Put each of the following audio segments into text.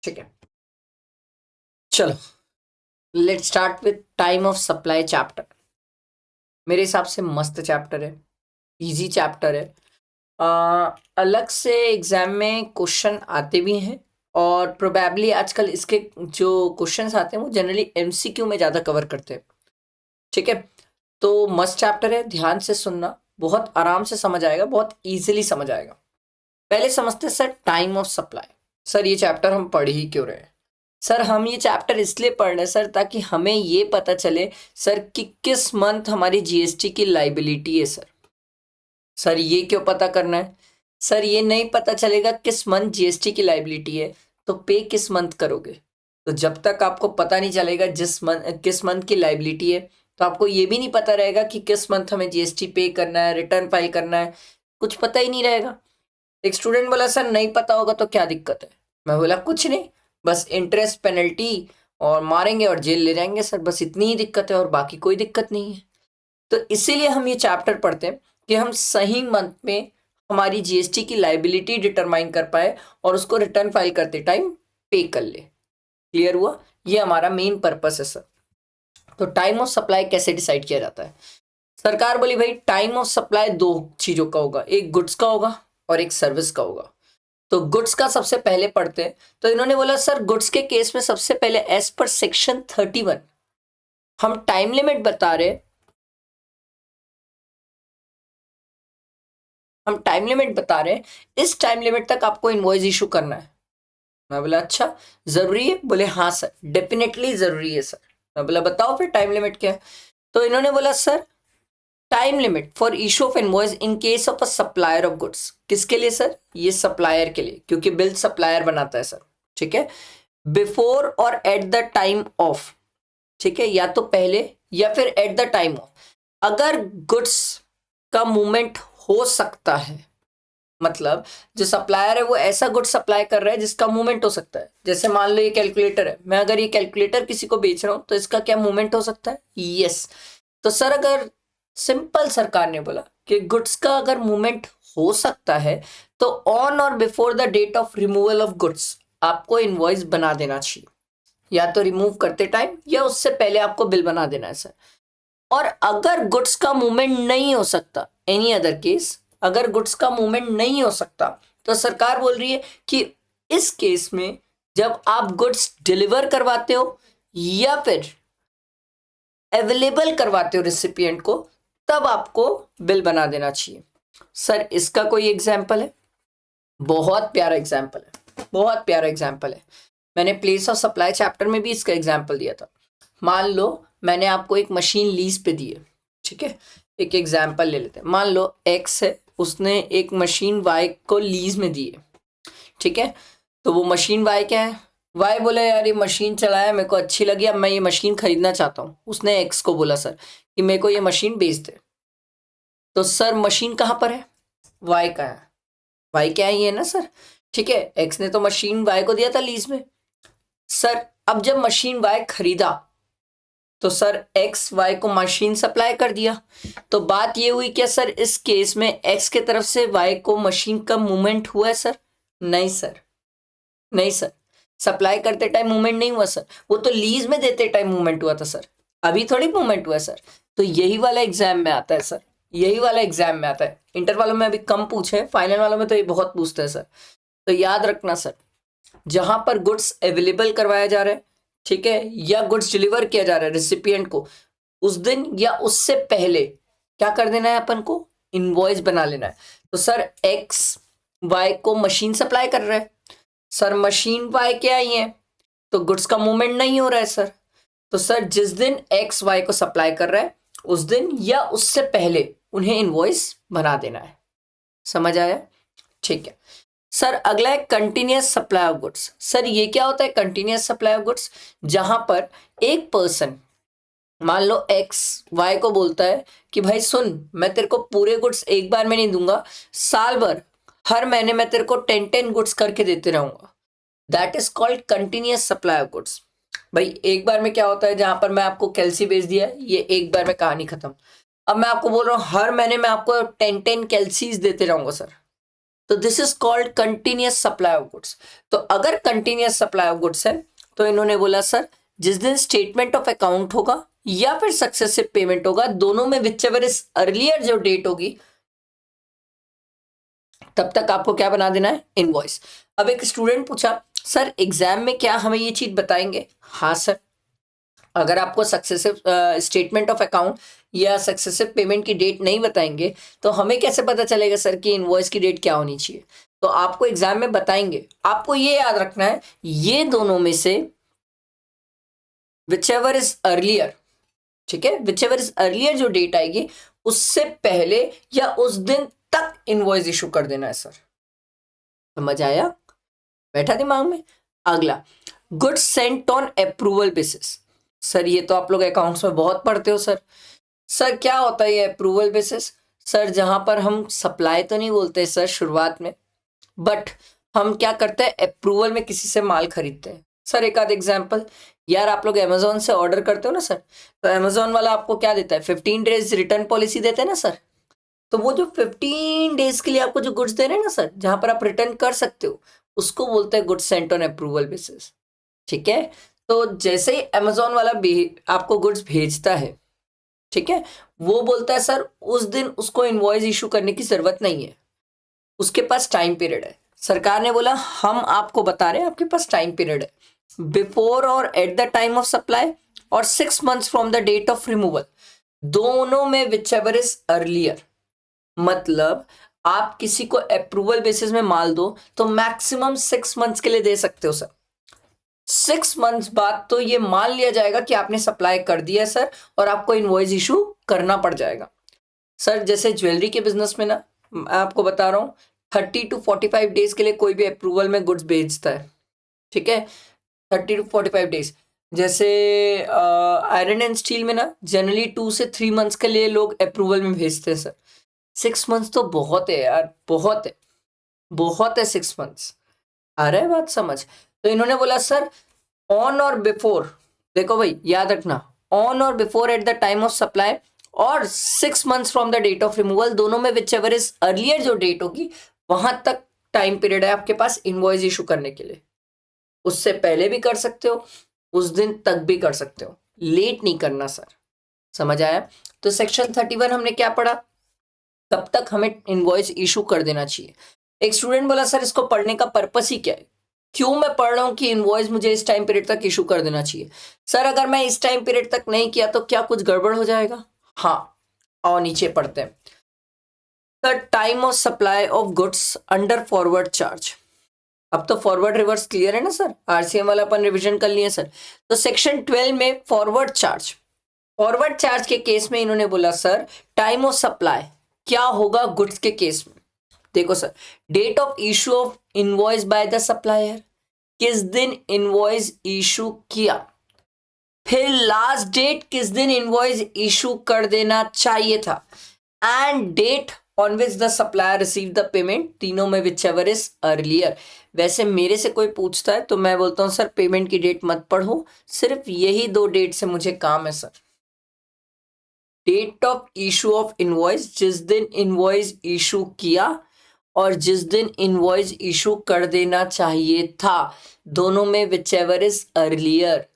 ठीक है, चलो let start with time of supply chapter. मेरे हिसाब से मस्त चैप्टर है, इजी चैप्टर है। अलग से एग्जाम में क्वेश्चन आते भी हैं और प्रोबेबली आजकल इसके जो क्वेश्चंस आते हैं वो जनरली एमसीक्यू में ज़्यादा कवर करते हैं। ठीक है, तो मस्त चैप्टर है, ध्यान से सुनना, बहुत आराम से समझ आएगा, बहुत इजीली समझ आएगा। पहले समझते हैं sir time of supply. Sir ये चैप्टर हम पढ़ ही क्यों रहे हैं? सर हम ये चैप्टर इसलिए पढ़ रहे हैं सर ताकि हमें ये पता चले सर कि किस मंथ हमारी जीएसटी की लाइबिलिटी है। सर ये क्यों पता करना है? सर ये नहीं पता चलेगा किस मंथ जीएसटी की लाइबिलिटी है तो पे किस मंथ करोगे? तो जब तक आपको पता नहीं चलेगा किस मंथ की लाइबिलिटी है तो आपको ये भी नहीं पता रहेगा कि किस मंथ हमें जीएसटी पे करना है, रिटर्न फाइल करना है, कुछ पता ही नहीं रहेगा। एक स्टूडेंट बोला सर नहीं पता होगा तो क्या दिक्कत है? मैं बोला कुछ नहीं, बस इंटरेस्ट पेनल्टी और मारेंगे और जेल ले जाएंगे सर, बस इतनी ही दिक्कत है और बाकी कोई दिक्कत नहीं है। तो इसीलिए हम ये चैप्टर पढ़ते हैं कि हम सही मंथ में हमारी जीएसटी की लाइबिलिटी डिटरमाइन कर पाए और उसको रिटर्न फाइल करते टाइम पे कर ले। क्लियर हुआ? ये हमारा मेन पर्पस है सर। तो टाइम ऑफ सप्लाई कैसे डिसाइड किया जाता है? सरकार बोली भाई टाइम ऑफ सप्लाई दो चीजों का होगा, एक गुड्स का होगा और एक सर्विस का होगा। तो गुड्स का सबसे पहले पढ़ते हैं। तो इन्होंने बोला सर गुड्स के केस में सबसे पहले एज पर सेक्शन 31 हम टाइम लिमिट बता रहे, इस टाइम लिमिट तक आपको इनवॉइस इशू करना है। मैं बोला अच्छा जरूरी है? बोले हाँ सर डेफिनेटली जरूरी है सर। मैं बोला बताओ फिर टाइम लिमिट क्या है? तो इन्होंने बोला sir time limit for issue of invoice in case of a supplier of goods. किसके लिए सर? ये सप्लायर के लिए, क्योंकि बिल सप्लायर बनाता है सर। ठीक है, बिफोर और एट द टाइम ऑफ। ठीक है, या तो पहले या फिर एट द टाइम ऑफ। अगर गुड्स का मूवमेंट हो सकता है, मतलब जो सप्लायर है वो ऐसा गुड सप्लाई कर रहा है जिसका मूवमेंट हो सकता है। जैसे मान लो ये कैलकुलेटर है, मैं अगर ये कैलकुलेटर किसी को बेच रहा हूं तो इसका क्या मूवमेंट हो सकता है? यस। तो सर अगर सिंपल सरकार ने बोला कि गुड्स का अगर मूवमेंट हो सकता है तो ऑन और before the date of removal of goods आपको इनवॉइस बना देना चाहिए, या तो रिमूव करते टाइम या उससे पहले आपको बिल बना देना है सर। और अगर गुड्स का मूवमेंट नहीं हो सकता, एनी अदर केस, अगर गुड्स का मूवमेंट नहीं हो सकता तो सरकार बोल रही है कि इस केस में जब आप गुड्स डिलीवर करवाते हो या फिर अवेलेबल करवाते हो रिसिपिएंट को तब आपको बिल बना देना चाहिए। सर इसका कोई एग्जाम्पल है? बहुत प्यारा एग्जाम्पल है, बहुत प्यारा एग्जाम्पल है। मैंने प्लेस ऑफ सप्लाई चैप्टर में भी इसका एग्जाम्पल दिया था। मान लो मैंने आपको एक मशीन लीज पे दी है। ठीक है, एक एग्जाम्पल ले लेते हैं। मान लो एक्स है, उसने एक मशीन वाई को लीज में दी है। ठीक है, तो वो मशीन वाई क्या है? वाई बोले यार ये मशीन चलाया मेरे को अच्छी लगी, अब मैं ये मशीन खरीदना चाहता हूँ। उसने एक्स को बोला सर कि मेरे को ये मशीन बेच दे। तो सर मशीन कहाँ पर है? वाई का है। वाई क्या है? ये ना सर। ठीक है, एक्स ने तो मशीन वाई को दिया था लीज में। सर अब जब मशीन वाई खरीदा तो सर एक्स वाई को मशीन सप्लाई कर दिया। तो बात ये हुई क्या सर इस केस में एक्स के तरफ से वाई को मशीन का मूवमेंट हुआ है सर? नहीं सर, नहीं सर, सप्लाई करते टाइम मूवमेंट नहीं हुआ सर, वो तो लीज में देते टाइम मूवमेंट हुआ था सर, अभी थोड़ी मूवमेंट हुआ है सर। तो यही वाला एग्जाम में आता है सर, यही वाला एग्जाम में आता है। इंटर वालों में अभी कम पूछे, फाइनल वालों में तो ये बहुत पूछते हैं सर। तो याद रखना सर, जहां पर गुड्स अवेलेबल करवाया जा रहा है, ठीक है, या गुड्स डिलीवर किया जा रहा है रिसिपिएंट को, उस दिन या उससे पहले क्या कर देना है अपन को? इनवॉइस बना लेना है। तो सर एक्स वाई को मशीन सप्लाई कर रहा है, सर मशीन वाई के आई है तो गुड्स का मूवमेंट नहीं हो रहा है सर। तो सर जिस दिन एक्स वाई को सप्लाई कर रहा है उस दिन या उससे पहले उन्हें इनवॉइस बना देना है। समझ आया? ठीक है सर, अगला है continuous supply of goods. Sir ये क्या होता है कंटिन्यूअस सप्लाई ऑफ गुड्स? जहां पर एक पर्सन, मान लो एक्स वाई को बोलता है कि भाई सुन, मैं तेरे को पूरे गुड्स एक बार में नहीं दूंगा, साल भर हर महीने मैं तेरे को 10 गुड्स करके देते रहूंगा। That is called continuous supply of goods. भाई एक बार में क्या होता है, जहां पर मैं आपको कैल्सी बेच दिया, ये एक बार में कहानी खत्म। अब मैं आपको बोल रहा हूँ हर महीने मैं आपको 10 कैल्सीज देते रहूंगा सर, तो this is called continuous supply of goods. तो अगर कंटिन्यूअस सप्लाई ऑफ गुड्स है तो इन्होंने बोला सर जिस दिन स्टेटमेंट ऑफ अकाउंट होगा या फिर सक्सेसिव पेमेंट होगा, दोनों में विच एवर इज अर्लियर जो डेट होगी तब तक आपको क्या बना देना है, इनवॉइस। अब एक स्टूडेंट पूछा सर एग्जाम में क्या हमें ये चीज बताएंगे? हाँ सर, अगर आपको सक्सेसिव स्टेटमेंट ऑफ अकाउंट या सक्सेसिव पेमेंट की डेट नहीं बताएंगे तो हमें कैसे पता चलेगा सर कि इनवॉइस की डेट क्या होनी चाहिए? तो आपको एग्जाम में बताएंगे। आपको ये याद रखना है ये दोनों में से विच एवर इज अर्लियर, ठीक है, विच एवर इज अर्लियर जो डेट आएगी उससे पहले या उस दिन तक इनवॉइस इशू कर देना है सर। समझ आया? बैठा दिमाग में? अगला, goods Saint on approval basis. Sir ये तो आप लोग अकाउंट्स में बहुत पढ़ते हो सर। सर क्या होता है ये अप्रूवल बेसिस? सर जहां पर हम सप्लाई तो नहीं बोलते सर शुरुआत में, बट हम क्या करते हैं अप्रूवल में किसी से माल खरीदते हैं। सर एक आध एग्जांपल, यार आप लोग अमेजोन से ऑर्डर करते हो ना सर, तो अमेजोन वाला आपको क्या देता है, 15 डेज रिटर्न पॉलिसी देते हैं ना सर। तो वो जो 15 डेज के लिए आपको जो गुड्स दे रहे हैं ना सर, जहां पर आप रिटर्न कर सकते हो, उसको बोलते हैं goods Saint on approval basis. ठीक है, तो जैसे ही अमेजोन वाला आपको गुड्स भेजता है, ठीक है, वो बोलता है सर उस दिन उसको इनवॉइस इशू करने की जरूरत नहीं है, उसके पास टाइम पीरियड है। सरकार ने बोला हम आपको बता रहे हैं आपके पास टाइम पीरियड है, बिफोर और at the time of supply और 6 months from the date of removal, दोनों में विच एवर इज अर्लियर। मतलब आप किसी को अप्रूवल बेसिस में माल दो तो मैक्सिमम 6 months के लिए दे सकते हो सर। 6 months बाद तो ये मान लिया जाएगा कि आपने सप्लाई कर दिया सर और आपको इनवॉइस इशू करना पड़ जाएगा। सर जैसे ज्वेलरी के बिजनेस में ना, मैं आपको बता रहा हूँ 30 to 45 डेज के लिए कोई भी अप्रूवल में गुड्स भेजता है, ठीक है, 30 to 45 डेज। जैसे आयरन एंड स्टील में ना जनरली 2 से 3 months के लिए लोग अप्रूवल में भेजते हैं सर। 6 months तो बहुत है यार, बहुत है, बहुत है 6 months। आ रहा है बात समझ? तो इन्होंने बोला सर ऑन और बिफोर, देखो भाई याद रखना, ऑन और before at the time of supply और 6 months from the date of removal, दोनों में विच एवर इज अर्लियर जो डेट होगी वहां तक टाइम पीरियड है आपके पास इनवॉइस इशू करने के लिए। उससे पहले भी कर सकते हो, उस दिन तक भी कर सकते हो, लेट नहीं करना सर। समझ आया? तो सेक्शन 31 हमने क्या पढ़ा, तब तक हमें इनवॉइस इशू कर देना चाहिए। एक स्टूडेंट बोला सर इसको पढ़ने का पर्पस ही क्या है, क्यों मैं पढ़ रहा हूं कि इनवॉइस मुझे इस टाइम पीरियड तक इशू कर देना चाहिए? सर अगर मैं इस टाइम पीरियड तक नहीं किया तो क्या कुछ गड़बड़ हो जाएगा? हाँ, और नीचे पढ़ते हैं, the time of supply of goods under forward charge. अब तो फॉरवर्ड रिवर्स क्लियर है ना सर, आरसीएम वाला अपन रिवीजन कर लिए सर। तो सेक्शन 12 में फॉरवर्ड चार्ज, फॉरवर्ड चार्ज के केस में इन्होंने बोला सर टाइम ऑफ सप्लाई क्या होगा गुड्स के केस में। देखो sir, date of issue of invoice by the supplier, किस दिन इनवॉइस इशू किया, फिर लास्ट डेट किस दिन इनवॉइस इशू कर देना चाहिए था, and date on which the supplier receive the payment, तीनों में विच एवर इज अर्लियर। वैसे मेरे से कोई पूछता है तो मैं बोलता हूं सर पेमेंट की डेट मत पढ़ो, सिर्फ यही 2 डेट से मुझे काम है sir. Date of issue of invoice, जिस दिन इनवॉइस इशू किया और जिस दिन इनवॉइस इशू कर देना चाहिए था, दोनों में विच एवर इज अर्लियर।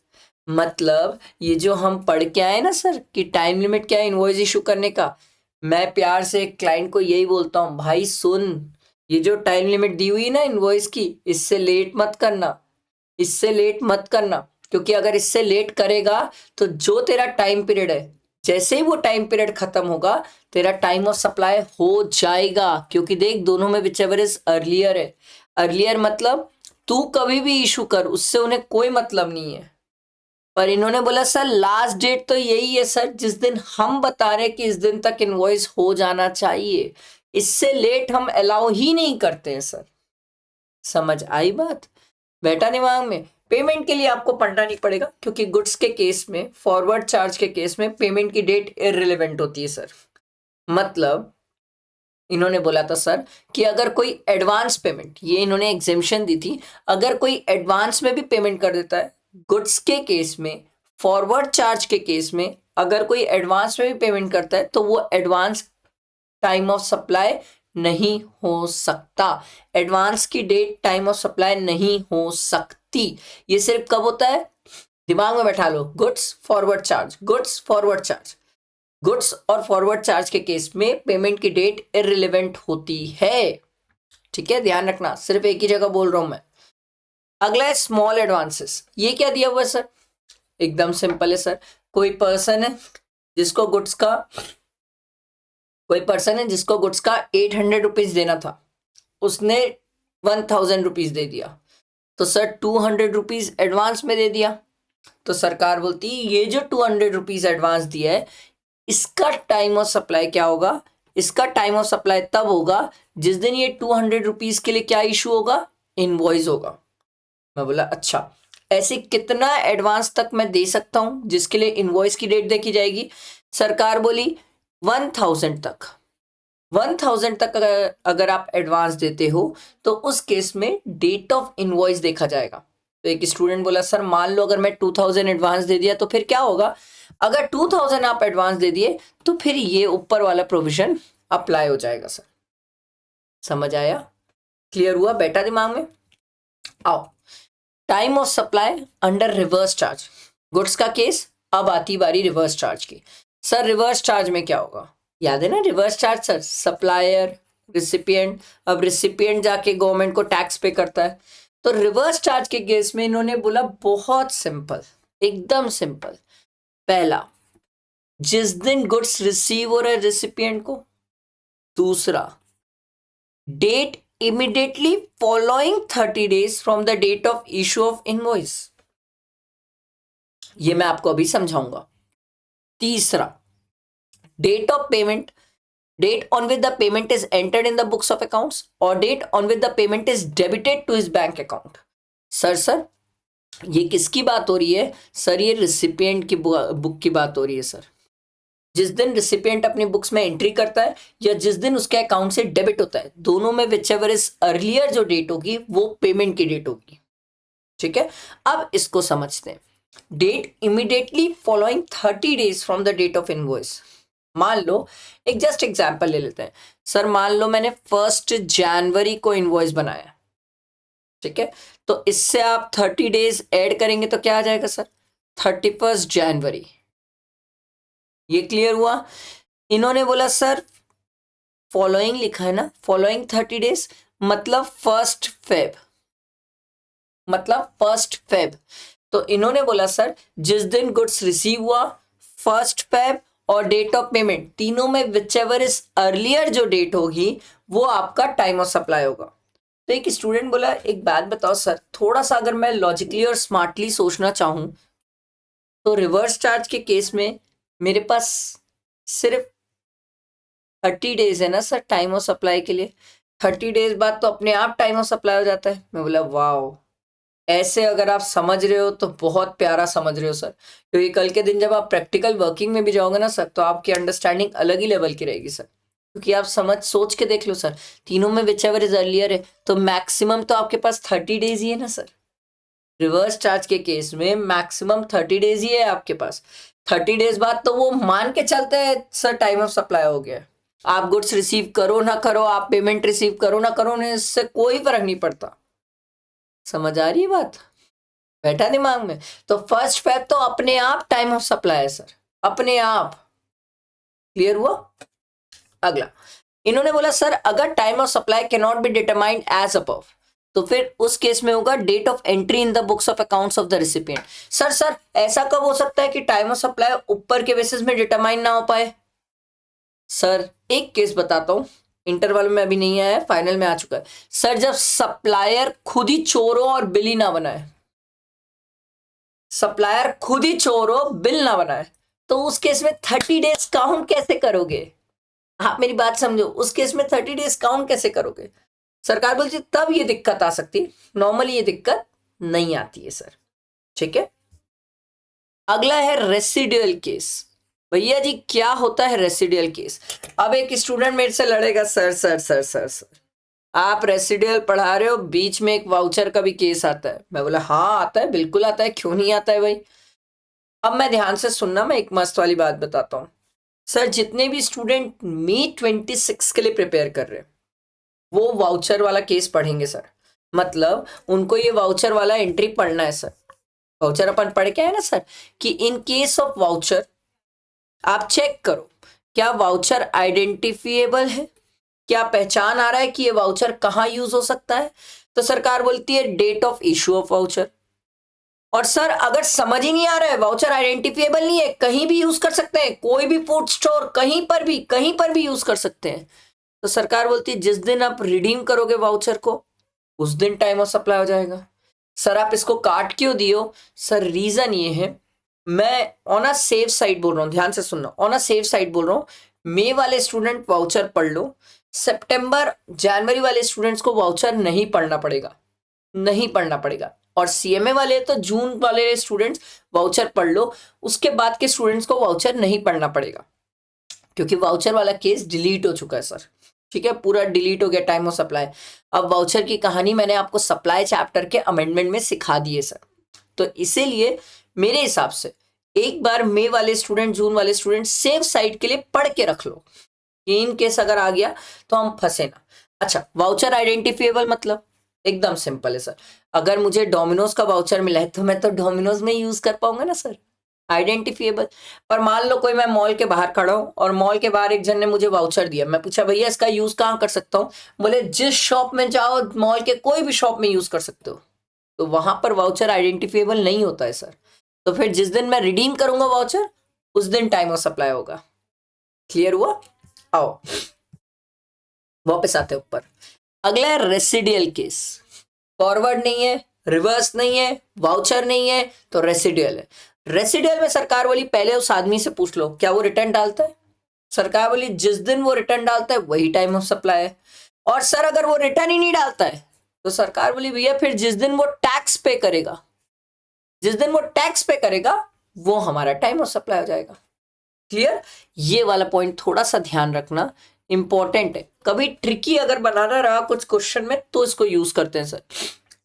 मतलब ये जो हम पढ़ के आए ना सर कि टाइम लिमिट क्या है इनवॉइस इशू करने का, मैं प्यार से एक क्लाइंट को यही बोलता हूँ, भाई सुन, ये जो टाइम लिमिट दी हुई ना इनवॉइस की, इससे लेट मत करना, इससे लेट मत करना, क्योंकि अगर इससे लेट करेगा तो जो तेरा टाइम पीरियड है, जैसे ही वो टाइम पीरियड खत्म होगा तेरा टाइम ऑफ सप्लाई हो जाएगा। क्योंकि देख दोनों में विच एवर इज अर्लियर है। अर्लियर मतलब तू कभी भी इशू कर, उससे उन्हें कोई मतलब नहीं है। पर इन्होंने बोला सर लास्ट डेट तो यही है सर जिस दिन हम बता रहे कि इस दिन तक इनवॉइस हो जाना चाहिए, इससे लेट हम अलाउ ही नहीं करते हैं सर। समझ आई बात? बैठा दिमाग में? पेमेंट के लिए आपको पढ़ना नहीं पड़ेगा क्योंकि गुड्स के केस में, फॉरवर्ड चार्ज के केस में पेमेंट की डेट इररिलेवेंट होती है सर। मतलब इन्होंने बोला था सर कि अगर कोई एडवांस पेमेंट, ये इन्होंने एग्जेम्पशन दी थी, अगर कोई एडवांस में भी पेमेंट कर देता है गुड्स के केस में, फॉरवर्ड चार्ज के केस में अगर कोई एडवांस में भी पेमेंट करता है तो वो एडवांस टाइम ऑफ सप्लाई नहीं हो सकता, एडवांस की डेट टाइम ऑफ सप्लाई नहीं हो सकती। ये सिर्फ कब होता है, दिमाग में बैठा लो, goods forward charge, goods forward charge, goods और फॉरवर्ड चार्ज के केस में पेमेंट की डेट इररिलेवेंट होती है। ठीक है, ध्यान रखना, सिर्फ एक ही जगह बोल रहा हूं मैं। अगला है स्मॉल एडवांसेस। ये क्या दिया हुआ है सर, एकदम सिंपल है सर। कोई पर्सन है जिसको गुड्स का 800 रुपीज देना था, उसने 1000 रुपीज दे दिया, तो सर 200 रुपीज एडवांस में दे दिया। तो सरकार बोलती है ये जो 200 रुपीज एडवांस दिया है, इसका टाइम ऑफ सप्लाई क्या होगा, इसका टाइम ऑफ सप्लाई तब होगा जिस दिन ये 200 रुपीज के लिए क्या इशू होगा, इनवॉइस होगा। मैं बोला अच्छा, ऐसे कितना एडवांस तक मैं दे सकता हूं जिसके लिए इनवॉइस की डेट देखी जाएगी। सरकार बोली 1000 तक। 1000 तक अगर आप एडवांस देते हो तो उस केस में डेट ऑफ इनवॉइस देखा जाएगा। तो एक स्टूडेंट बोला सर मान लो अगर मैं 2000 एडवांस दे दिया तो फिर क्या होगा, अगर 2000 आप एडवांस दे दिए तो फिर ये ऊपर वाला प्रोविजन अप्लाई हो जाएगा। सर समझ आया, क्लियर हुआ, बैठा दिमाग में। आओ, time of supply under reverse charge, goods का केस, अब आती बारी रिवर्स चार्ज की। सर रिवर्स चार्ज में क्या होगा, याद है ना reverse charge sir, supplier recipient, अब रिसिपिएंट जाके गवर्नमेंट को टैक्स पे करता है। तो रिवर्स चार्ज के केस में इन्होंने बोला बहुत सिंपल, एकदम सिंपल। पहला, जिस दिन गुड्स रिसीव हो रहा है रिसिपिएंट को। दूसरा, date immediately following 30 days from the date of issue of invoice, ये मैं आपको अभी समझाऊंगा। तीसरा, date of payment, date on which the payment is entered in the books of accounts और date on which the payment is debited to his bank account. Sir ये किसकी बात हो रही है सर, ये रिसिपिएंट की बुक की बात हो रही है सर। जिस दिन रिसिपिएंट अपनी बुक्स में एंट्री करता है या जिस दिन उसके अकाउंट से डेबिट होता है, दोनों में विचएवर इज अर्लियर जो डेट होगी वो पेमेंट की डेट होगी। ठीक है, अब इसको समझते हैं। Date immediately following 30 days from the date of invoice. मान लो एक जस्ट एग्जांपल ले लेते हैं सर, मान लो मैंने 1 जनवरी को इनवॉइस बनाया। ठीक है, तो इससे आप 30 डेज ऐड करेंगे तो क्या आ जाएगा सर, 31 जनवरी। ये क्लियर हुआ। इन्होंने बोला सर फॉलोइंग लिखा है ना, फॉलोइंग 30 डेज मतलब 1 फेब, मतलब 1 फेब। तो इन्होंने बोला सर जिस दिन गुड्स रिसीव हुआ 1 फेब और डेट ऑफ पेमेंट, तीनों में विचएवर इज अर्लियर जो डेट होगी वो आपका टाइम ऑफ सप्लाई होगा। तो एक स्टूडेंट बोला एक बात बताओ सर, थोड़ा सा अगर मैं लॉजिकली और स्मार्टली सोचना चाहूं तो रिवर्स चार्ज के केस में मेरे पास सिर्फ 30 डेज है ना सर टाइम ऑफ सप्लाई के लिए, 30 डेज बाद तो अपने आप टाइम ऑफ सप्लाई हो जाता है। मैं बोला वाओ, ऐसे अगर आप समझ रहे हो तो बहुत प्यारा समझ रहे हो सर, क्योंकि कल के दिन जब आप प्रैक्टिकल वर्किंग में भी जाओगे ना सर तो आपकी अंडरस्टैंडिंग अलग ही लेवल की रहेगी सर। क्योंकि आप सोच के देख लो सर, तीनों में विचएवर इज अर्लियर है तो मैक्सिमम तो आपके पास 30 डेज ही है ना सर। रिवर्स चार्ज के केस में मैक्सिमम 30 डेज ही है आपके पास। 30 डेज बाद तो वो मान के चलते हैं सर टाइम ऑफ सप्लाई हो गया। आप गुड्स रिसीव करो ना करो, आप पेमेंट रिसीव करो ना करो, इससे कोई फर्क नहीं पड़ता। समझ आ रही है बात, बैठा दिमाग में। तो 1 फेब तो अपने आप टाइम ऑफ सप्लाई है सर, अपने आप। क्लियर हुआ। अगला, इन्होंने बोला सर अगर time of supply can not be determined as above, तो फिर उस केस में होगा date of entry in the books of accounts of the recipient. Sir ऐसा कब हो सकता है कि टाइम ऑफ सप्लाई ऊपर के बेसिस में डिटरमाइन ना हो पाए। सर एक केस बताता हूं, इंटरवल में अभी नहीं आया, फाइनल में आ चुका है। सर जब सप्लायर खुद ही चोर हो और बिल ही ना बनाए, सप्लायर खुद ही चोर हो बिल ना बनाए, तो उस केस में 30 डेज काउंट कैसे करोगे। आप मेरी बात समझो, उस केस में 30 डेज काउंट कैसे करोगे। सरकार बोलती तब ये दिक्कत आ सकती है, नॉर्मली ये दिक्कत नहीं आती है सर। ठीक है, अगला है रेसिडुअल केस। भैया जी क्या होता है रेसिडुअल केस। अब एक स्टूडेंट मेरे से लड़ेगा सर आप रेसिडुअल पढ़ा रहे हो, बीच में एक वाउचर का भी केस आता है। मैं बोला हाँ आता है, बिल्कुल आता है, क्यों नहीं आता है भाई। अब मैं ध्यान से सुनना, मैं एक मस्त वाली बात बताता हूँ। सर जितने भी स्टूडेंट मी 26 के लिए प्रिपेयर कर रहे हैं, वो वाउचर वाला केस पढ़ेंगे सर। मतलब उनको ये वाउचर वाला एंट्री पढ़ना है सर। वाउचर अपन पढ़ के आए ना सर कि इन केस ऑफ वाउचर आप चेक करो क्या वाउचर आइडेंटिफिएबल है, क्या पहचान आ रहा है कि ये वाउचर कहाँ यूज हो सकता है। तो सरकार बोलती है date of issue of voucher. और सर अगर समझ ही नहीं आ रहा है, वाउचर आइडेंटिफिएबल नहीं है, कहीं भी यूज कर सकते हैं, कोई भी फूड स्टोर कहीं पर भी यूज कर सकते हैं, तो सरकार बोलती है जिस दिन आप रिडीम करोगे वाउचर को उस दिन टाइम ऑफ सप्लाई हो जाएगा। सर आप इसको काट क्यों दियो? सर रीजन ये है, मैं ऑन अ सेफ साइड बोल रहा हूँ, ध्यान से सुनना, ऑन अ सेफ साइड बोल रहा हूँ। मई वाले स्टूडेंट वाउचर पढ़ लो, सितंबर जनवरी वाले स्टूडेंट्स को वाउचर नहीं पढ़ना पड़ेगा, नहीं पढ़ना पड़ेगा। और सीएमए वाले तो जून वाले स्टूडेंट्स वाउचर पढ़ लो, उसके बाद के स्टूडेंट्स को वाउचर नहीं पढ़ना पड़ेगा, क्योंकि वाउचर वाला केस डिलीट हो चुका है सर। ठीक है, पूरा डिलीट हो गया टाइम ऑफ सप्लाई। अब वाउचर की कहानी मैंने आपको सप्लाई चैप्टर के अमेंडमेंट में सिखा दी है सर। तो इसीलिए मेरे हिसाब से एक बार मई वाले स्टूडेंट जून वाले स्टूडेंट सेफ साइड के लिए पढ़ के रख लो, इन केस अगर आ गया तो हम फंसे ना। अच्छा, वाउचर आइडेंटिफिएबल मतलब एकदम सिंपल है सर। अगर मुझे डोमिनोज का वाउचर मिला है तो मैं तो डोमिनोज में यूज कर पाऊंगा ना सर, आइडेंटिफिएबल। पर मान लो कोई मैं मॉल के बाहर खड़ा हूं और मॉल के बाहर एक जन ने मुझे वाउचर दिया, मैं पूछा भैया इसका यूज कहाँ कर सकता हूँ? बोले जिस शॉप में जाओ, मॉल के कोई भी शॉप में यूज कर सकते हो। तो वहां पर वाउचर आइडेंटिफिएबल नहीं होता है सर। तो फिर जिस दिन मैं रिडीम करूंगा वाउचर उस दिन टाइम ऑफ सप्लाई होगा। क्लियर हुआ? आओ वापस आते ऊपर। अगला है रेसिडियल केस। फॉरवर्ड नहीं है, रिवर्स नहीं है, वाउचर नहीं है, तो रेसिडियल है। रेसिडियल में सरकार बोली पहले उस आदमी से पूछ लो क्या वो रिटर्न डालता है। सरकार बोली जिस दिन वो रिटर्न डालता है वही टाइम ऑफ सप्लाई है। और सर अगर वो रिटर्न ही नहीं डालता है तो सरकार बोली भैया फिर जिस दिन वो टैक्स पे करेगा, जिस दिन वो टैक्स पे करेगा वो हमारा टाइम ऑफ सप्लाई हो जाएगा। क्लियर? ये वाला पॉइंट थोड़ा सा ध्यान रखना, इंपॉर्टेंट है। कभी ट्रिकी अगर बनाना रहा कुछ क्वेश्चन में तो इसको यूज करते हैं sir.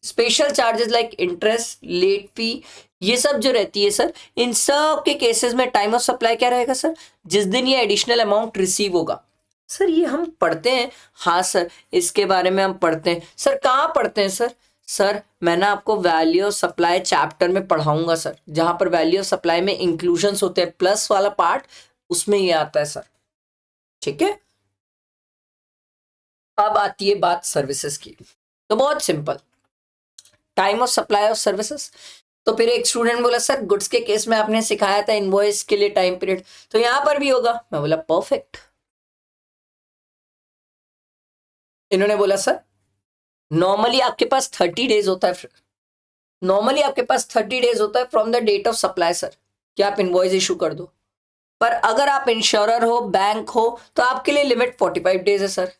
Special charges like interest, late fee, ये सब जो रहती है सर, इन सब के केसेस में टाइम ऑफ सप्लाई क्या रहेगा सर? जिस दिन ये एडिशनल अमाउंट रिसीव होगा। सर ये हम पढ़ते हैं, हाँ सर इसके बारे में हम पढ़ते हैं। सर कहाँ पढ़ते हैं सर? सर मैं ना आपको वैल्यू ऑफ सप्लाई चैप्टर में पढ़ाऊंगा सर, जहां पर वैल्यू ऑफ सप्लाई में इंक्लूजन्स होते हैं, प्लस वाला पार्ट उसमें ये आता है सर। ठीक है, अब आती है बात सर्विसेज की। तो बहुत simple, time of supply of services. तो फिर एक स्टूडेंट बोला सर गुड्स के केस में आपने सिखाया था इनवॉइस के लिए टाइम पीरियड, तो यहां पर भी होगा। मैं बोला परफेक्ट। इन्होंने बोला सर नॉर्मली आपके पास 30 डेज होता है, नॉर्मली आपके पास 30 डेज होता है from the date of supply sir कि आप इनवॉइस इशू कर दो। पर अगर आप इंश्योरर हो, बैंक हो, तो आपके लिए लिमिट 45 डेज है सर।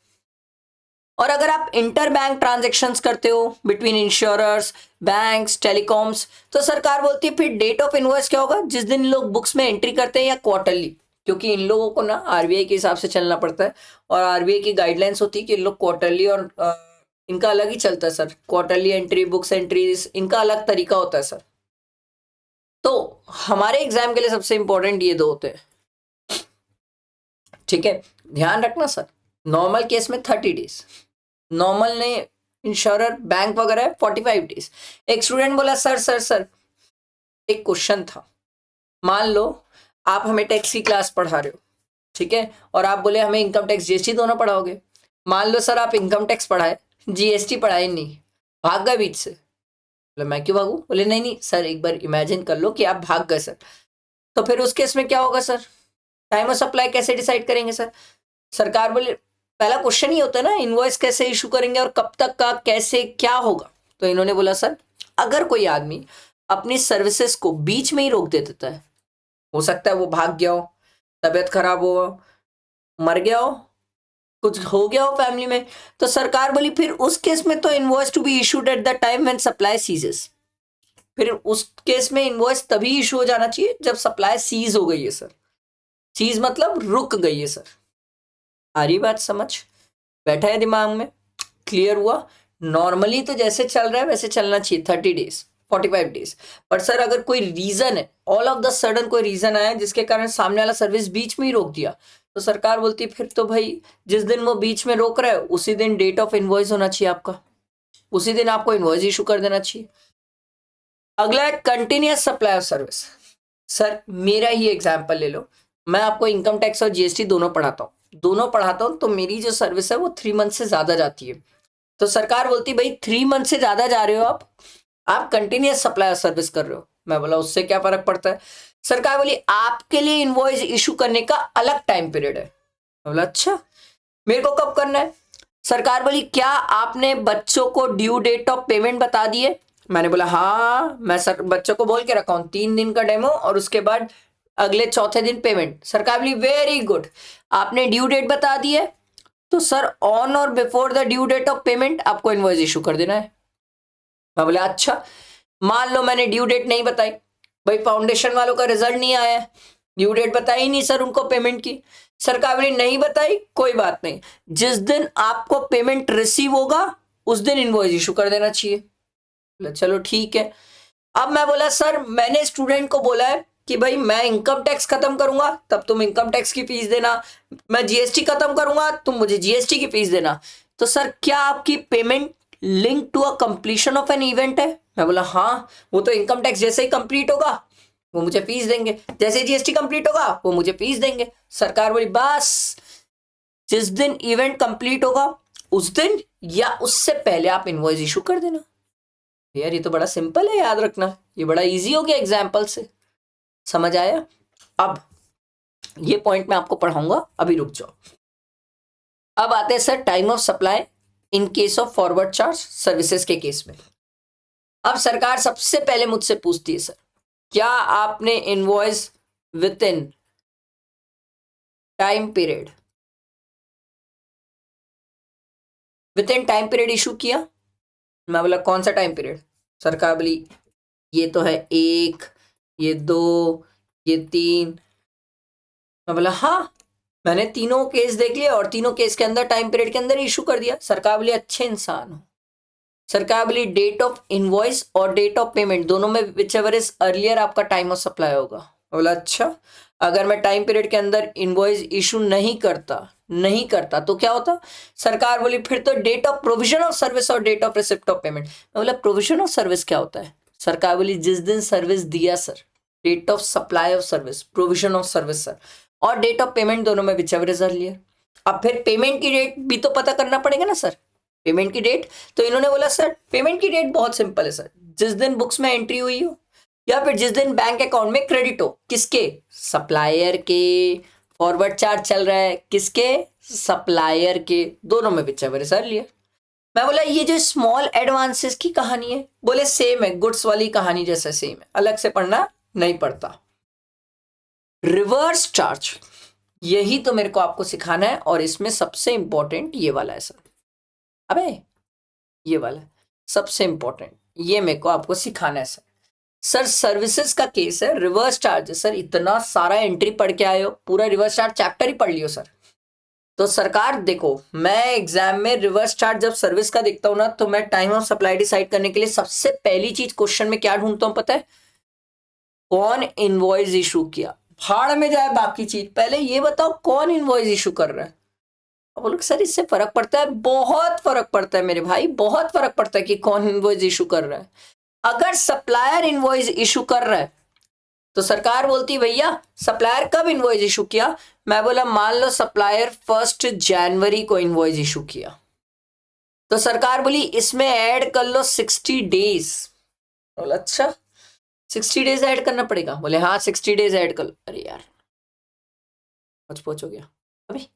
और अगर आप इंटर बैंक ट्रांजेक्शन्स करते हो बिटवीन इंश्योरर्स, बैंक्स, टेलीकॉम्स, तो सरकार बोलती है फिर डेट ऑफ इनवॉइस क्या होगा? जिस दिन लोग बुक्स में एंट्री करते हैं या क्वार्टरली, क्योंकि इन लोगों को ना आरबीआई के हिसाब से चलना पड़ता है और आरबीआई की गाइडलाइंस होती है कि इन लोग क्वार्टरली और इनका अलग ही चलता है sir. Quarterly entry, books entries, इनका अलग तरीका होता है सर। तो हमारे एग्जाम के लिए सबसे इंपॉर्टेंट ये दो होते हैं। ठीक है, ध्यान रखना सर। नॉर्मल केस में 30 डेज, नॉर्मल ने इंश्योरर बैंक वगैरह 45 डेज। एक स्टूडेंट बोला सर सर सर एक क्वेश्चन था, मान लो आप हमें टैक्स की क्लास पढ़ा रहे हो, ठीक है, और आप बोले हमें इनकम टैक्स जीएसटी दोनों पढ़ाओगे। मान लो सर आप इनकम टैक्स पढ़ाए, जीएसटी पढ़ाए नहीं, भाग गए बीच से। बोले मैं क्यों भागू? बोले नहीं नहीं सर एक बार इमेजिन कर लो कि आप भाग गए सर, तो फिर उस केस में क्या होगा सर? टाइम ऑफ सप्लाई कैसे डिसाइड करेंगे सर? सरकार बोले पहला क्वेश्चन ही होता है ना इनवॉइस कैसे इशू करेंगे और कब तक का कैसे क्या होगा। तो इन्होंने बोला सर अगर कोई आदमी अपनी सर्विसेज को बीच में ही रोक दे देता है, हो सकता है वो भाग गया हो, तबीयत खराब हो, मर गया हो, कुछ हो गया हो फैमिली में, तो सरकार बोली फिर उस केस में तो invoice to be issued at the time when supply ceases. फिर उस केस में इनवॉइस तभी इशू हो जाना चाहिए जब सप्लाई सीज हो गई है सर। सीज मतलब रुक गई है सर। आ रही बात समझ? बैठा है दिमाग में? क्लियर हुआ? नॉर्मली तो जैसे चल रहा है वैसे चलना चाहिए, 30 डेज, 45 डेज। पर सर अगर कोई रीजन है, ऑल ऑफ द सडन कोई रीजन आया जिसके कारण सामने वाला सर्विस बीच में ही रोक दिया, तो सरकार बोलती फिर तो भाई जिस दिन वो बीच में रोक रहा है उसी दिन डेट ऑफ इनवॉइस होना चाहिए आपका, उसी दिन आपको इनवॉइस इशू कर देना चाहिए। अगला है continuous supply of service. Sir मेरा ही एग्जांपल ले लो, मैं आपको इनकम टैक्स और जीएसटी दोनों पढ़ाता हूँ तो मेरी जो सर्विस है वो 3 मंथ से ज्यादा जाती है। तो सरकार बोलती भाई 3 मंथ से ज्यादा जा रहे हो आप कंटिन्यूअस सप्लाई ऑफ सर्विस कर रहे हो। मैं बोला उससे क्या फर्क पड़ता है? सरकार बोली आपके लिए इनवॉइस इशू करने का अलग टाइम पीरियड है। मैं बोला अच्छा, मेरे को कब करना है? सरकार बोली क्या आपने बच्चों को ड्यू डेट ऑफ पेमेंट बता दिए? मैंने बोला हाँ, मैं सर बच्चों को बोल के रखा हूं 3 दिन का डेमो और उसके बाद अगले चौथे दिन पेमेंट। सरकार बोली वेरी गुड, आपने ड्यू डेट बता दी है तो सर ऑन और before the due date of payment आपको इनवॉइस इशू कर देना है। मैं बोला अच्छा, मान लो मैंने ड्यू डेट नहीं बताई, भाई फाउंडेशन वालों का रिजल्ट नहीं आया है, ड्यू डेट बताई नहीं सर उनको पेमेंट की। सरकार बोली नहीं बताई कोई बात नहीं, जिस दिन आपको पेमेंट रिसीव होगा उस दिन इनवॉइस इशू कर देना चाहिए। बोला चलो ठीक है। अब मैं बोला सर मैंने स्टूडेंट को बोला है कि भाई मैं इनकम टैक्स खत्म करूंगा तब तुम इनकम टैक्स की फीस देना, मैं जीएसटी खत्म करूंगा तुम मुझे जीएसटी की फीस देना, तो सर क्या आपकी payment link to a completion of an event है? मैं बोला हाँ, वो तो इनकम टैक्स जैसे ही कंप्लीट होगा वो मुझे फीस देंगे, जैसे जीएसटी कंप्लीट होगा वो मुझे फीस देंगे। सरकार बोली बस जिस दिन इवेंट कंप्लीट होगा उस दिन या उससे पहले आप इनवॉइस इशू कर देना। यार ये तो बड़ा सिंपल है, याद रखना, ये बड़ा इजी हो गया एग्जाम्पल से, समझ आया? अब ये पॉइंट मैं आपको पढ़ाऊंगा, अभी रुक जाओ। अब आते हैं sir time of supply in case of forward charge services के केस में। अब सरकार सबसे पहले मुझसे पूछती है सर क्या आपने invoice with in time period issue किया? मैं बोला कौन सा टाइम पीरियड? सरकार बोली ये तो है 1, ये 2, ये 3। मैं बोला हाँ, मैंने तीनों केस देख लिया और तीनों केस के अंदर टाइम पीरियड के अंदर इशू कर दिया। सरकार बोली अच्छे इंसान हो। सरकार बोली डेट ऑफ इनवॉइस और डेट ऑफ पेमेंट दोनों में विच एवर इज अर्लियर आपका टाइम ऑफ सप्लाई होगा। बोला अच्छा, अगर मैं टाइम पीरियड के अंदर इनवॉइस इशू नहीं करता तो क्या होता? सरकार बोली फिर तो date of provision of service और date of receipt of payment. मैं बोला प्रोविजन ऑफ सर्विस क्या होता है? सरकार बोली जिस दिन सर्विस दिया sir, date of supply of service, provision of service sir, और डेट ऑफ पेमेंट दोनों में विच एवर इज अर्लियर। अब फिर पेमेंट की डेट भी तो पता करना पड़ेगा ना सर, पेमेंट की डेट। तो इन्होंने बोला सर पेमेंट की डेट बहुत सिंपल है सर, जिस दिन बुक्स में एंट्री हुई हो या फिर जिस दिन बैंक अकाउंट में क्रेडिट हो। किसके? सप्लायर के। फॉरवर्ड चार्ज चल रहा है किसके? सप्लायर के। दोनों में विच एवर इज अर्लियर। मैं बोला ये जो स्मॉल एडवांसेस की कहानी है, बोले सेम है, गुड्स वाली कहानी जैसा सेम है, अलग से पढ़ना नहीं पड़ता। रिवर्स चार्ज, यही तो मेरे को आपको सिखाना है और इसमें सबसे इंपॉर्टेंट ये वाला है सर। अबे ये वाला सबसे इंपॉर्टेंट, ये मेरे को आपको सिखाना है सर। सर सर्विसेज का केस है, रिवर्स चार्ज है सर। इतना सारा एंट्री पढ़ के आए हो, पूरा रिवर्स चार्ज चैप्टर ही पढ़ लियो सर। तो सरकार देखो, मैं एग्जाम में रिवर्स चार्ज जब सर्विस का देखता हूं ना तो मैं टाइम ऑफ सप्लाई डिसाइड करने के लिए सबसे पहली चीज क्वेश्चन में क्या ढूंढता हूं पता है? कौन इनवॉइस इशू किया। भाड़ में जाए बाकी चीज, पहले ये बताओ कौन इनवॉइस इशू कर रहा है। अब बोलो सर इससे फर्क पड़ता है? बहुत फर्क पड़ता है मेरे भाई, बहुत फर्क पड़ता है कि कौन इनवॉइस इशू कर रहा है। अगर सप्लायर इनवॉइस इशू कर रहा है तो सरकार बोलती भैया सप्लायर कब इनवॉइस इशू किया? मैं बोला मान लो सप्लायर 1 जनवरी को इनवॉइस इशू किया, तो सरकार बोली इसमें ऐड कर लो 60 डेज। बोला अच्छा 60 डेज ऐड करना पड़ेगा? बोले हाँ 60 डेज ऐड कर लो। अरे यार पहुंच हो गया। अभी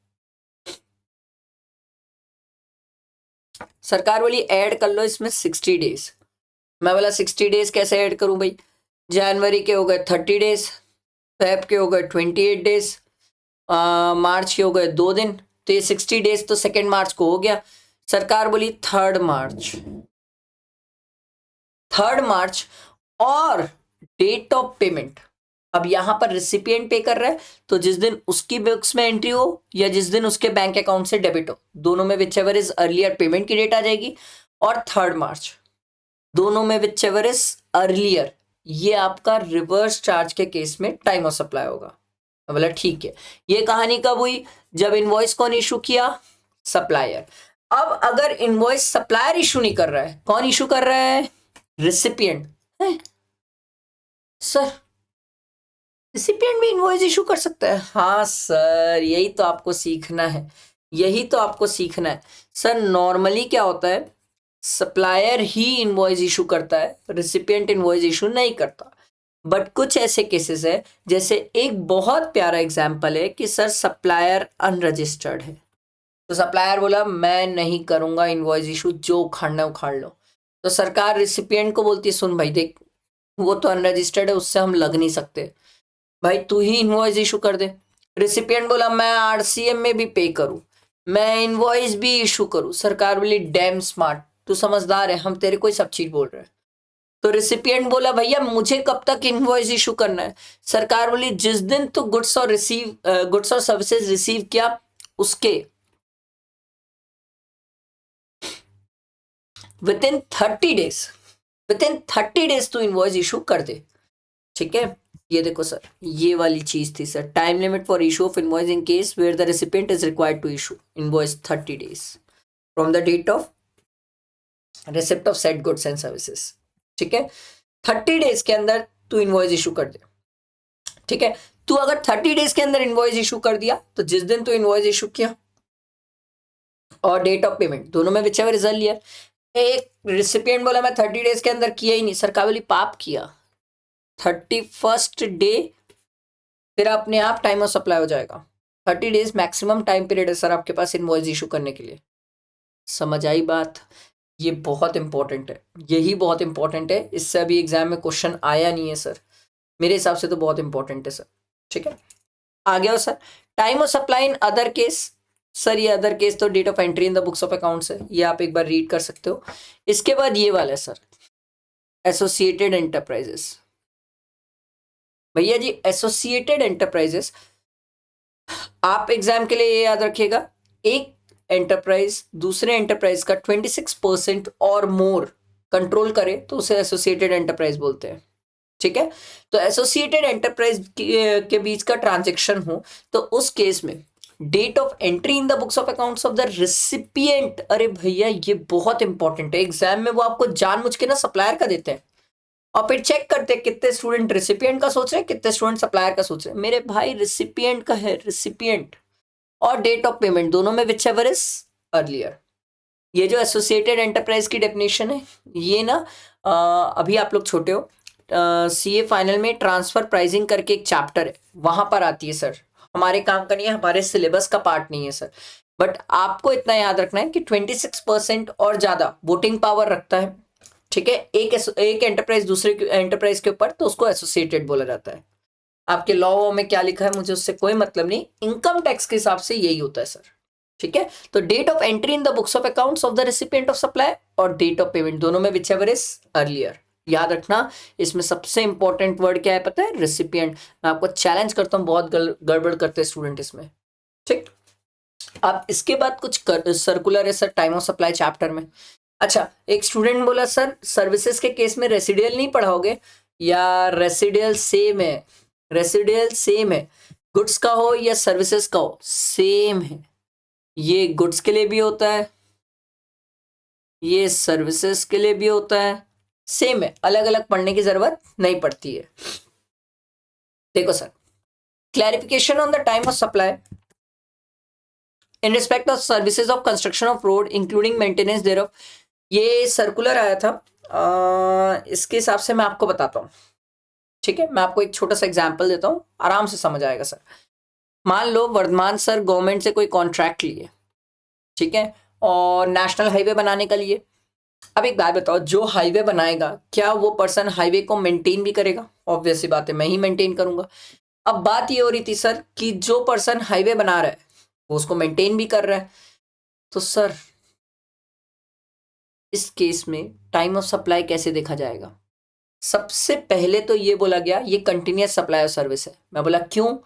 सरकार बोली ऐड कर लो इसमें 60 डेज। मैं बोला 60 डेज कैसे ऐड करूं भाई? जनवरी के हो गए 30 डेज, फेब के हो गए 28 डेज, मार्च के हो गए 2 दिन, तो ये 60 डेज तो 2 मार्च को हो गया। सरकार बोली 3 मार्च और डेट ऑफ पेमेंट। अब यहां पर रिसिपिएंट पे कर रहा है तो जिस दिन उसकी बुक्स में एंट्री हो या जिस दिन उसके बैंक अकाउंट से डेबिट हो, दोनों में whichever is earlier payment की डेट आ जाएगी। और 3 मार्च दोनों में विच एवर इज अर्लियर, ये आपका रिवर्स चार्ज के केस में टाइम ऑफ सप्लाई होगा। मैं बोला ठीक है। ये कहानी कब हुई? जब इनवॉइस कौन इशू किया? सप्लायर। अब अगर इनवॉइस सप्लायर इशू नहीं कर रहा है, कौन इशू कर रहा है? रिसिपिएंट। सर रिसिपिएंट भी इनवॉइस इशू कर सकता है? हाँ सर, यही तो आपको सीखना है, यही तो आपको सीखना है। सर नॉर्मली क्या होता है, सप्लायर ही इनवॉइस इशू करता है, रिसिपिएंट इनवॉइस इशू नहीं करता। बट कुछ ऐसे केसेस है, जैसे एक बहुत प्यारा एग्जांपल है कि सर सप्लायर अनरजिस्टर्ड है, तो सप्लायर बोला मैं नहीं करूंगा इनवॉइस इशू, जो उखाड़ना है उखाड़ लो। तो सरकार रिसिपिएंट को बोलती है सुन भाई देख, वो तो अनरजिस्टर्ड है, उससे हम लग नहीं सकते, भाई तू ही इनवॉइस इशू कर दे। रिसिपिएंट बोला मैं आरसीएम में भी पे करूं, मैं इनवॉइस भी इशू करूं। सरकार बोली डैम स्मार्ट, तू समझदार है, हम तेरे को ही सब चीज बोल रहे हैं। तो रिसिपिएंट बोला भैया मुझे कब तक इनवॉइस इशू करना है? सरकार बोली जिस दिन तू गुड्स और सर्विसेज रिसीव किया उसके with in 30 days, with in 30 days तू इनवॉइस इशू कर दे। ठीक है, ये देखो सर, ये वाली चीज थी sir, time limit for issue of invoice in case where the recipient is required to issue invoice 30 days from the date of receipt of set goods and services. ठीक है, 30 डेज के अंदर तू इनवॉइस इशू कर दे। ठीक है, तू अगर 30 डेज के अंदर इनवॉइस इशू कर दिया तो जिस दिन तू इनवॉइस इशू किया और डेट ऑफ पेमेंट दोनों में विच एवर रिजल्ट लिया, एक रिसिपिएंट बोला मैं 30 डेज के अंदर किया ही नहीं, सरकार बोली पाप किया, 31st डे फिर अपने आप टाइम ऑफ सप्लाई हो जाएगा। 30 डेज मैक्सिमम टाइम पीरियड है सर आपके पास इनवॉइस इशू करने के लिए। समझ आई बात? ये बहुत इंपॉर्टेंट है, यही बहुत इंपॉर्टेंट है, इससे अभी एग्जाम में क्वेश्चन आया नहीं है सर, मेरे हिसाब से तो बहुत इंपॉर्टेंट है सर। ठीक है, आ गया sir. Time of supply in other case, sir ये अदर केस तो date of entry in the books of accounts है, ये आप एक बार रीड कर सकते हो। इसके बाद ये वाला है सर, एसोसिएटेड एंटरप्राइजेस। भैया जी एसोसिएटेड एंटरप्राइजेस, आप एग्जाम के लिए ये याद रखिएगा, एक एंटरप्राइज दूसरे एंटरप्राइज का 26% और मोर कंट्रोल करे तो उसे एसोसिएटेड एंटरप्राइज बोलते हैं। ठीक है, तो एसोसिएटेड एंटरप्राइज के बीच का ट्रांजेक्शन हो तो उस केस में date of entry in the books of accounts of the recipient. अरे भैया ये बहुत इंपॉर्टेंट है, एग्जाम में वो आपको जानबूझ के ना सप्लायर का देते हैं और फिर चेक करते हैं कितने स्टूडेंट रिसिपिएंट का सोच रहे हैं, कितने स्टूडेंट सप्लायर का सोच रहे हैं। मेरे भाई रिसिपिएंट का है, रिसिपिएंट और डेट ऑफ पेमेंट दोनों में विच एवर इज अर्लियर। ये जो एसोसिएटेड एंटरप्राइज की डेफिनेशन है ये ना अभी आप लोग छोटे हो, सीए फाइनल में ट्रांसफर प्राइसिंग करके एक चैप्टर है वहां पर आती है सर, हमारे काम का नहीं है, हमारे सिलेबस का पार्ट नहीं है सर। बट आपको इतना याद रखना है कि 26% और ज्यादा वोटिंग पावर रखता है। ठीक है, एक एंटरप्राइज दूसरे एंटरप्राइज के ऊपर तो उसको एसोसिएटेड बोला जाता है। आपके लॉ में क्या लिखा है मुझे उससे कोई मतलब नहीं, इनकम टैक्स के हिसाब से यही होता है सर। ठीक है, तो date of entry in the books of accounts of the recipient of supply और डेट ऑफ पेमेंट दोनों में विच एवर इज अर्लियर। याद रखना, इसमें सबसे इंपॉर्टेंट वर्ड क्या है पता है? रेसिपिएंट। मैं आपको चैलेंज करता हूं, बहुत गड़बड़ करते हैं स्टूडेंट इसमें। ठीक, अब इसके बाद कुछ सर्कुलर है sir time of supply chapter में। अच्छा, एक स्टूडेंट बोला सर सर्विसेज के केस में रेसिडियल नहीं पढ़ाओगे? या रेसिडियल सेम है, रेसिडियल सेम है, गुड्स का हो या सर्विसेज का हो सेम है। ये गुड्स के लिए भी होता है, ये सर्विसेज के लिए भी होता है, सेम है, अलग अलग पढ़ने की जरूरत नहीं पड़ती है। देखो sir, clarification on the time of supply in respect of services of construction of road including maintenance thereof, ये सर्कुलर आया था। इसके हिसाब से मैं आपको बताता हूँ। ठीक है, मैं आपको एक छोटा सा एग्जांपल देता हूँ, आराम से समझ आएगा सर। मान लो वर्धमान सर गवर्नमेंट से कोई कॉन्ट्रैक्ट लिए, ठीक है, और नेशनल हाईवे बनाने का लिए। अब एक बात बताओ, जो हाईवे बनाएगा क्या वो पर्सन हाईवे को मेंटेन भी करेगा? ऑब्वियस सी बात है, मैं ही मेंटेन करूंगा। अब बात ये हो रही थी सर कि जो पर्सन हाईवे बना रहा है वो उसको मेंटेन भी कर रहा है, तो सर इस केस में टाइम ऑफ सप्लाई कैसे देखा जाएगा? सबसे पहले तो ये बोला गया ये कंटिन्यूअस सप्लाई ऑफ सर्विस है। मैं बोला क्यों?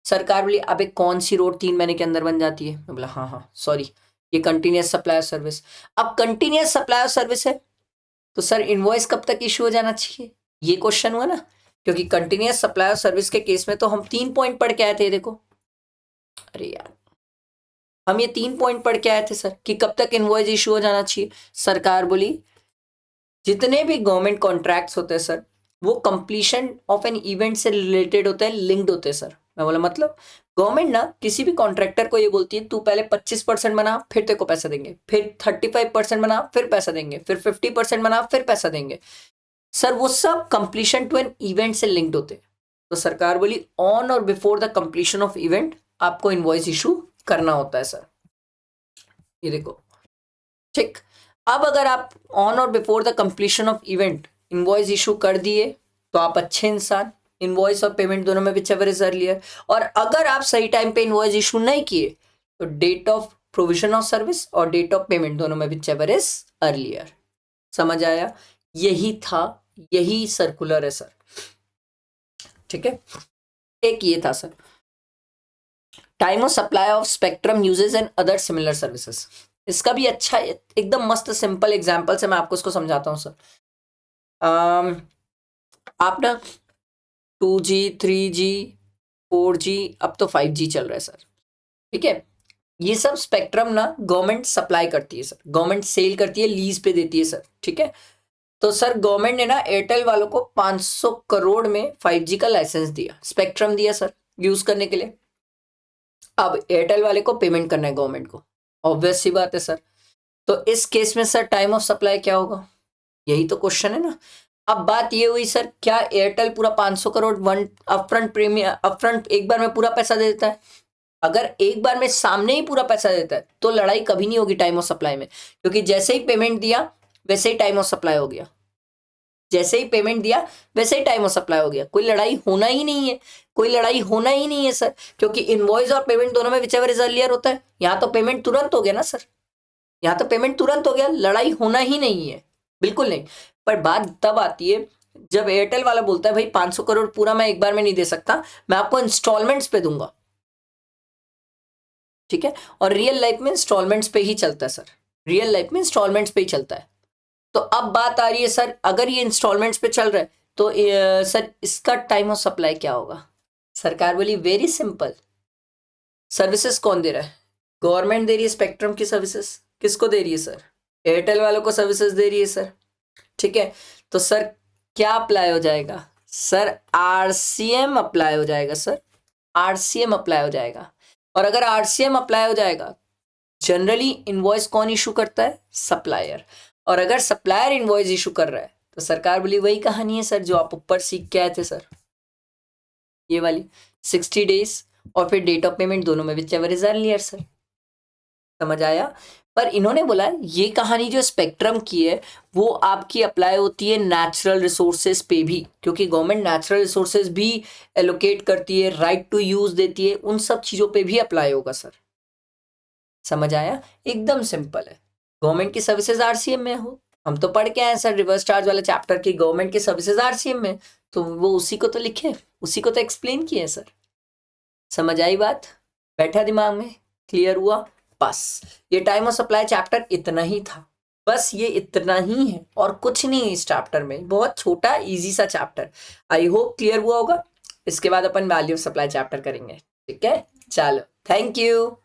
सरकार बोली अबे कौन सी रोड 3 महीने के अंदर बन जाती है? मैं बोला हाँ हाँ सॉरी, ये कंटिन्यूअस सप्लाई ऑफ सर्विस। अब कंटिन्यूअस सप्लाई ऑफ सर्विस है तो सर इनवॉइस कब तक इशू हो जाना चाहिए? ये क्वेश्चन हुआ ना, क्योंकि कंटिन्यूअस सप्लाई ऑफ सर्विस के केस में तो हम 3 पॉइंट पढ़ के आए थे। देखो, अरे यार, हम ये 3 पॉइंट पढ़ के आए थे सर कि कब तक इनवॉइस इशू हो जाना चाहिए। सरकार बोली जितने भी गवर्नमेंट कॉन्ट्रैक्ट्स होते हैं सर, वो कंप्लीशन ऑफ एन इवेंट से रिलेटेड होते हैं, लिंक्ड होते हैं सर। मैं बोला मतलब गवर्नमेंट ना किसी भी कॉन्ट्रैक्टर को ये बोलती है तू पहले 25% बना फिर तेरे को पैसा देंगे, फिर 35% बना फिर पैसा देंगे, फिर 50% बना फिर पैसा देंगे। सर वो सब कंप्लीशन टू एन इवेंट से लिंक्ड होते हैं। तो सरकार बोली ऑन और before the completion of event आपको इनवॉइस इशू करना होता है सर। ये देखो, ठीक। अब अगर आप ऑन और before the completion of event invoice issue कर दिए तो आप अच्छे इंसान, इनवॉइस और पेमेंट दोनों में विचएवर इज अर्लियर। और अगर आप सही टाइम पे इनवॉइस इशू नहीं किए तो date of provision of service और डेट ऑफ पेमेंट दोनों में विचएवर इज अर्लियर। समझ आया? यही था, यही सर्कुलर है सर। ठीक है, एक ये था sir, time of supply of spectrum uses and other similar services. इसका भी अच्छा एकदम मस्त सिंपल एग्जांपल से मैं आपको इसको समझाता हूँ सर। आप ना 2G 3G 4G अब तो 5G चल रहा है सर। ठीक है, ये सब स्पेक्ट्रम ना गवर्नमेंट सप्लाई करती है सर, गवर्नमेंट सेल करती है, लीज पे देती है सर। ठीक है, तो सर गवर्नमेंट ने ना एयरटेल वालों को 500 करोड़ में 5G का लाइसेंस दिया, स्पेक्ट्रम दिया सर यूज करने के लिए। अब एयरटेल वाले को पेमेंट करना है गवर्नमेंट को, ऑब्वियस सी बात है सर। तो इस केस में सर टाइम ऑफ सप्लाई क्या होगा, यही तो क्वेश्चन है ना। अब बात ये हुई सर, क्या एयरटेल पूरा 500 crore one upfront premium upfront एक बार में पूरा पैसा दे देता है? अगर एक बार में सामने ही पूरा पैसा देता है तो लड़ाई कभी नहीं होगी टाइम ऑफ सप्लाई में, क्योंकि जैसे ही पेमेंट दिया वैसे ही टाइम ऑफ सप्लाई हो गया, जैसे ही पेमेंट दिया वैसे ही टाइम ऑफ सप्लाई हो गया। कोई लड़ाई होना ही नहीं है, कोई लड़ाई होना ही नहीं है सर, क्योंकि इनवॉइस और पेमेंट दोनों में विचएवर इज अर्लियर होता है। यहाँ तो पेमेंट तुरंत हो गया ना सर, यहाँ तो पेमेंट तुरंत हो गया, लड़ाई होना ही नहीं है, बिल्कुल नहीं। पर बात तब आती है जब एयरटेल वाला बोलता है भाई 500 करोड़ पूरा मैं एक बार में नहीं दे सकता, मैं आपको इंस्टॉलमेंट्स पे दूंगा। ठीक है, और रियल लाइफ में इंस्टॉलमेंट्स पे ही चलता है सर, रियल लाइफ में इंस्टॉलमेंट्स पे ही चलता है। तो अब बात आ रही है सर, अगर ये इंस्टॉलमेंट्स पे चल रहा है तो सर इसका टाइम ऑफ सप्लाई क्या होगा? सरकार बोली वेरी सिंपल, सर्विसेज कौन दे रहा है? गवर्नमेंट दे रही है स्पेक्ट्रम की सर्विसेज। किसको दे रही है सर? एयरटेल वालों को सर्विसेज दे रही है सर। ठीक है, तो सर क्या अप्लाई हो जाएगा? सर आरसीएम अप्लाई हो जाएगा सर, आरसीएम अप्लाई हो जाएगा। और अगर आरसीएम अप्लाई हो जाएगा, जनरली इनवॉइस कौन इशू करता है? सप्लायर। और अगर सप्लायर इनवॉइस इशू कर रहा है तो सरकार बोली वही कहानी है सर जो आप ऊपर सीख के आए थे सर, ये वाली 60 डेज और फिर डेट ऑफ पेमेंट दोनों में विचएवर इज अर्लियर सर। समझ आया? पर इन्होंने बोला ये कहानी जो स्पेक्ट्रम की है वो आपकी अप्लाई होती है नेचुरल रिसोर्सेज पे भी, क्योंकि गवर्नमेंट नेचुरल रिसोर्सेज भी एलोकेट करती है, राइट टू यूज देती है, उन सब चीजों पे भी अप्लाई होगा सर। समझ आया? एकदम सिंपल है। गवर्नमेंट की सर्विसेज आरसीएम में हो, हम तो पढ़ के आए सर रिवर्स चार्ज वाले चैप्टर की, गवर्नमेंट की सर्विसेज आरसीएम में, तो वो उसी को तो लिखे, उसी को तो एक्सप्लेन किए सर। समझ आई बात? बैठा दिमाग में? क्लियर हुआ? बस ये टाइम ऑफ सप्लाई चैप्टर इतना ही था, बस ये इतना ही है और कुछ नहीं है इस चैप्टर में, बहुत छोटा इजी सा चैप्टर। आई होप क्लियर हुआ होगा। इसके बाद अपन वैल्यू ऑफ सप्लाई चैप्टर करेंगे। ठीक है, चलो, थैंक यू।